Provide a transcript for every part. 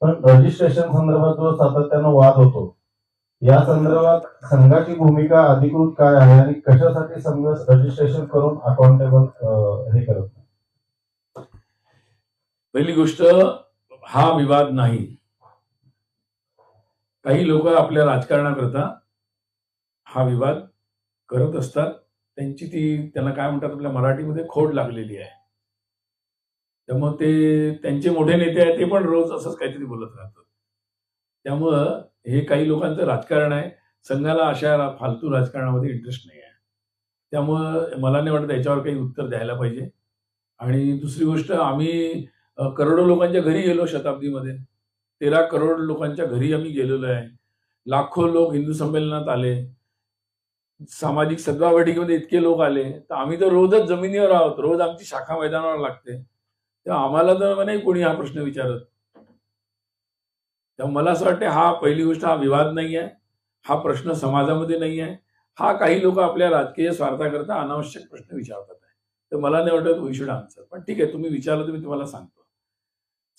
पण रजिस्ट्रेशन संदर्भात जो सातत्यानं वाद होतो, या संदर्भात संघाची भूमिका अधिकृत काय आहे आणि कशासाठी संघ रजिस्ट्रेशन करून अकाउंटेबल हे करत नाही? पहिली गोष्ट, हा विवाद नाही. काही लोक आपल्या राजकारणाकरता हा विवाद करत असतात. त्यांना काय म्हणतात आपल्या मराठीमध्ये खोड लागलेली आहे. त्यामुळे ते त्यांचे मोठे नेते आहेत, ते पण रोज असंच काहीतरी बोलत राहतात. त्यामुळं हे काही लोकांचं राजकारण आहे. संघाला अशा फालतू राजकारणामध्ये इंटरेस्ट नाही आहे. त्यामुळं मला नाही वाटत याच्यावर काही उत्तर द्यायला पाहिजे. आणि दुसरी गोष्ट, आम्ही करोडो लोकांच्या घरी गेलो शताब्दीमध्ये. 13 करोड लोकांच्या घरी आम्ही गेलेलो आहे. लाखो लोक हिंदू संमेलनात आले. सामाजिक सद्भाव बैठकीमध्ये इतके लोक आले. तर आम्ही तर रोजच जमिनीवर आहोत. रोज आमची शाखा मैदानावर लागते. तेव्हा आम्हाला तर नाही कोणी हा प्रश्न विचारत. तेव्हा मला असं वाटतं, हा पहिली गोष्ट, हा विवाद नाही आहे. हा प्रश्न समाजामध्ये नाही आहे. हा काही लोक आपल्या राजकीय स्वार्थाकरता अनावश्यक प्रश्न विचारतात आहे. तर मला नाही वाटत वी शुड आन्सर. पण ठीक आहे, तुम्ही विचारलं तर मी तुम्हाला सांगतो.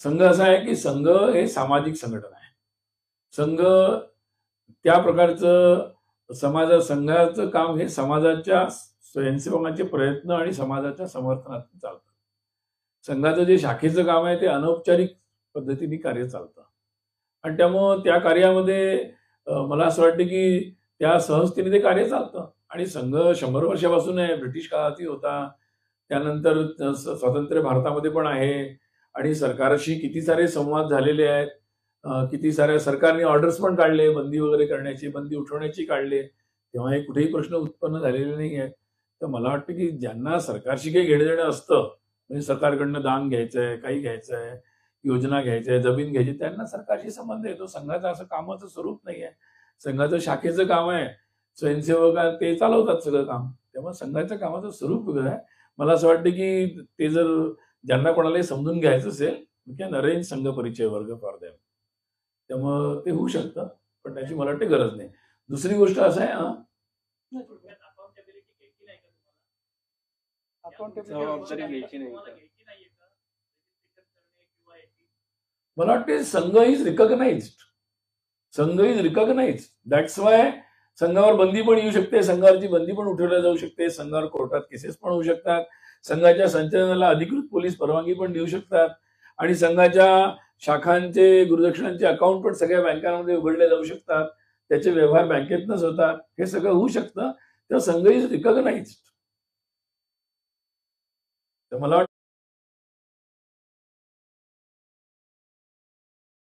संघ असा आहे की संघ हे सामाजिक संघटना आहे. संघ त्या प्रकारचं संघाचं काम हे समाजाच्या स्वयंसेवकांचे प्रयत्न आणि समाजाच्या समर्थनातून चालतं. संघाचं जे शाखेचं काम आहे ते अनौपचारिक पद्धतीने कार्य चालतं. आणि त्यामुळं त्या कार्यामध्ये मला असं वाटतं की त्या सहजतेने ते कार्य चालतं. आणि संघ 100 वर्षापासून आहे. ब्रिटिश काळातही होता. त्यानंतर स्वतंत्र भारतामध्ये पण आहे. आणि सरकारशी किती सारे संवाद झालेले आहेत. किती साऱ्या सरकारने ऑर्डर्स पण काढले, बंदी वगैरे करण्याची, बंदी उठवण्याची काढले. तेव्हा हे कुठेही प्रश्न उत्पन्न झालेले नाही आहेत. तर मला वाटतं की ज्यांना सरकारशी काही घेणं-देणं असतं, म्हणजे सरकारकडनं दान घ्यायचंय, काही घ्यायचंय, योजना घ्यायच्या, जमीन घ्यायची, त्यांना सरकारशी संबंध येतो. संघाचं असं कामाचं स्वरूप नाही आहे. संघाचं शाखेचं काम आहे. स्वयंसेवक ते चालवतात सगळं काम. त्यामुळे संघाच्या कामाचं स्वरूप वेगळं आहे. मला असं वाटतं की ते जर ज्यांना कोणालाही समजून घ्यायचं असेल, वी कॅन अरेंज संघ परिचय वर्ग फॉर देम. त्यामुळं ते होऊ शकतं, पण त्याची मला वाटते गरज नाही. दुसरी गोष्ट असं आहे, मला वाटते संघ इज रिकॉग्नाइज्ड. संघ इज रिकॉग्नाइज्ड. दॅट्स वाय संघावर बंदी पण येऊ शकते, संघावरची बंदी पण उठवली जाऊ शकते, संघावर कोर्टात केसेस पण होऊ शकतात, संघाच्या संचालनाला अधिकृत पोलीस परवानगी पण देऊ शकतात आणि संघाच्या शाखांचे गुरुदक्षिणांचे अकाउंट पण सगळ्या बँकांमध्ये उघडले जाऊ शकतात. त्याचे व्यवहार बँकेतनच होतात. हे सगळं होऊ शकतं. तेव्हा संघ इज रिकॉग्नाइज्ड. तर मला